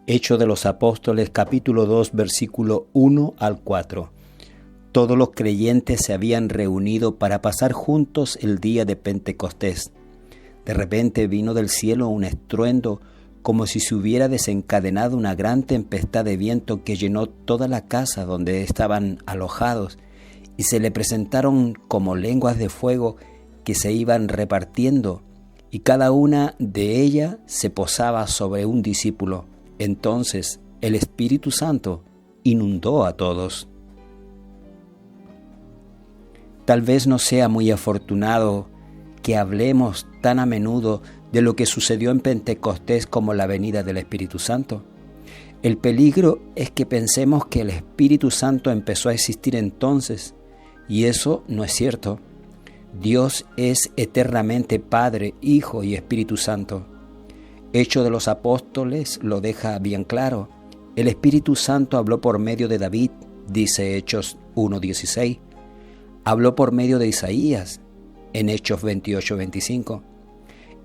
Hechos de los Apóstoles, capítulo 2, versículo 1 al 4. Todos los creyentes se habían reunido para pasar juntos el día de Pentecostés. De repente vino del cielo un estruendo, como si se hubiera desencadenado una gran tempestad de viento que llenó toda la casa donde estaban alojados, y se le presentaron como lenguas de fuego que se iban repartiendo, y cada una de ellas se posaba sobre un discípulo. Entonces el Espíritu Santo inundó a todos. Tal vez no sea muy afortunado que hablemos tan a menudo de lo que sucedió en Pentecostés como la venida del Espíritu Santo. El peligro es que pensemos que el Espíritu Santo empezó a existir entonces, y eso no es cierto. Dios es eternamente Padre, Hijo y Espíritu Santo. Hechos de los Apóstoles lo deja bien claro. El Espíritu Santo habló por medio de David, dice Hechos 1:16. Habló por medio de Isaías, en Hechos 28:25.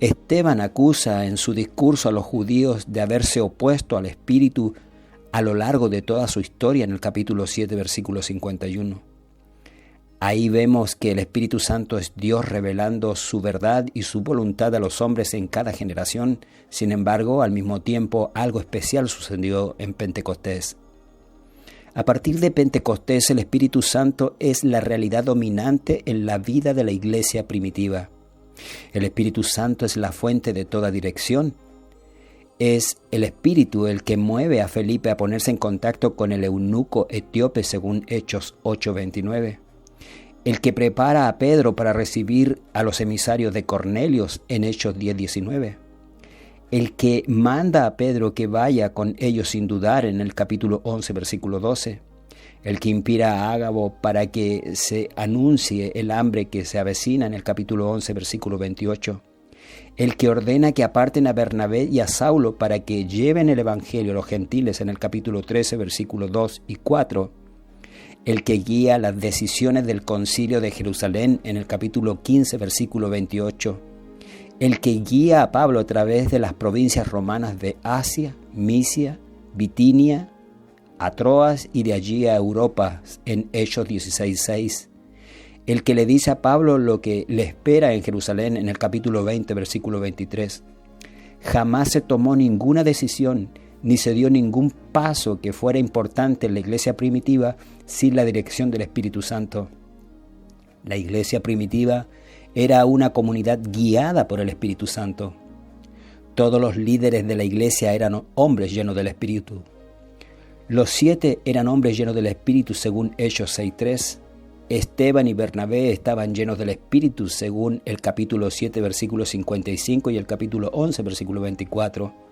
Esteban acusa en su discurso a los judíos de haberse opuesto al Espíritu a lo largo de toda su historia, en el capítulo 7, versículo 51. Ahí vemos que el Espíritu Santo es Dios revelando su verdad y su voluntad a los hombres en cada generación. Sin embargo, al mismo tiempo, algo especial sucedió en Pentecostés. A partir de Pentecostés, el Espíritu Santo es la realidad dominante en la vida de la iglesia primitiva. El Espíritu Santo es la fuente de toda dirección. Es el Espíritu el que mueve a Felipe a ponerse en contacto con el eunuco etíope según Hechos 8:29. El que prepara a Pedro para recibir a los emisarios de Cornelios en Hechos 10:19. El que manda a Pedro que vaya con ellos sin dudar en el capítulo 11, versículo 12. El que inspira a Ágabo para que se anuncie el hambre que se avecina en el capítulo 11, versículo 28. El que ordena que aparten a Bernabé y a Saulo para que lleven el evangelio a los gentiles en el capítulo 13, versículos 2 y 4. El que guía las decisiones del concilio de Jerusalén en el capítulo 15, versículo 28. El que guía a Pablo a través de las provincias romanas de Asia, Misia, Bitinia, a Troas y de allí a Europa en Hechos 16:6. El que le dice a Pablo lo que le espera en Jerusalén en el capítulo 20, versículo 23. Jamás se tomó ninguna decisión ni se dio ningún paso que fuera importante en la iglesia primitiva sin la dirección del Espíritu Santo. La iglesia primitiva era una comunidad guiada por el Espíritu Santo. Todos los líderes de la iglesia eran hombres llenos del Espíritu. Los 7 eran hombres llenos del Espíritu según Hechos 6:3. Esteban y Bernabé estaban llenos del Espíritu según el capítulo 7, versículo 55 y el capítulo 11, versículo 24.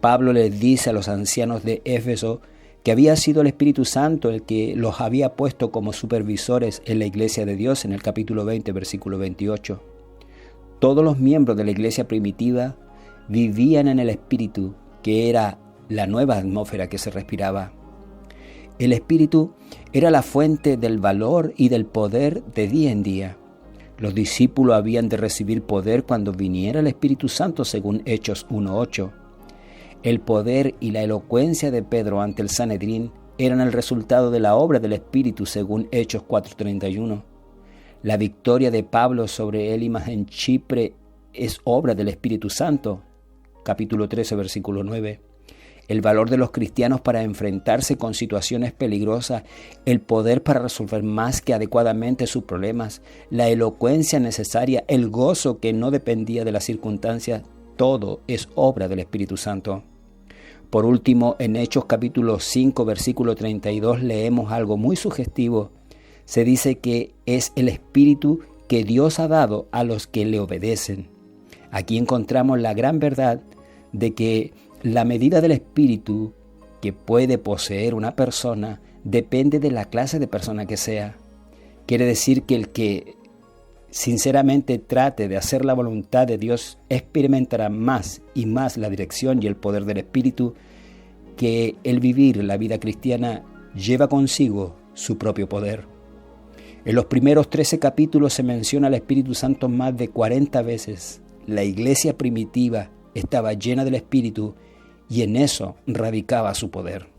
Pablo les dice a los ancianos de Éfeso que había sido el Espíritu Santo el que los había puesto como supervisores en la iglesia de Dios en el capítulo 20, versículo 28. Todos los miembros de la iglesia primitiva vivían en el Espíritu, que era la nueva atmósfera que se respiraba. El Espíritu era la fuente del valor y del poder de día en día. Los discípulos habían de recibir poder cuando viniera el Espíritu Santo según Hechos 1:8. El poder y la elocuencia de Pedro ante el Sanedrín eran el resultado de la obra del Espíritu según Hechos 4:31. La victoria de Pablo sobre Elimas en Chipre es obra del Espíritu Santo, capítulo 13, versículo 9. El valor de los cristianos para enfrentarse con situaciones peligrosas, el poder para resolver más que adecuadamente sus problemas, la elocuencia necesaria, el gozo que no dependía de las circunstancias, todo es obra del Espíritu Santo. Por último, en Hechos capítulo 5, versículo 32, leemos algo muy sugestivo. Se dice que es el Espíritu que Dios ha dado a los que le obedecen. Aquí encontramos la gran verdad de que la medida del Espíritu que puede poseer una persona depende de la clase de persona que sea. Quiere decir que el que sinceramente trate de hacer la voluntad de Dios experimentará más y más la dirección y el poder del Espíritu, que el vivir la vida cristiana lleva consigo su propio poder. En los primeros 13 capítulos se menciona al Espíritu Santo más de 40 veces. La iglesia primitiva estaba llena del Espíritu y en eso radicaba su poder.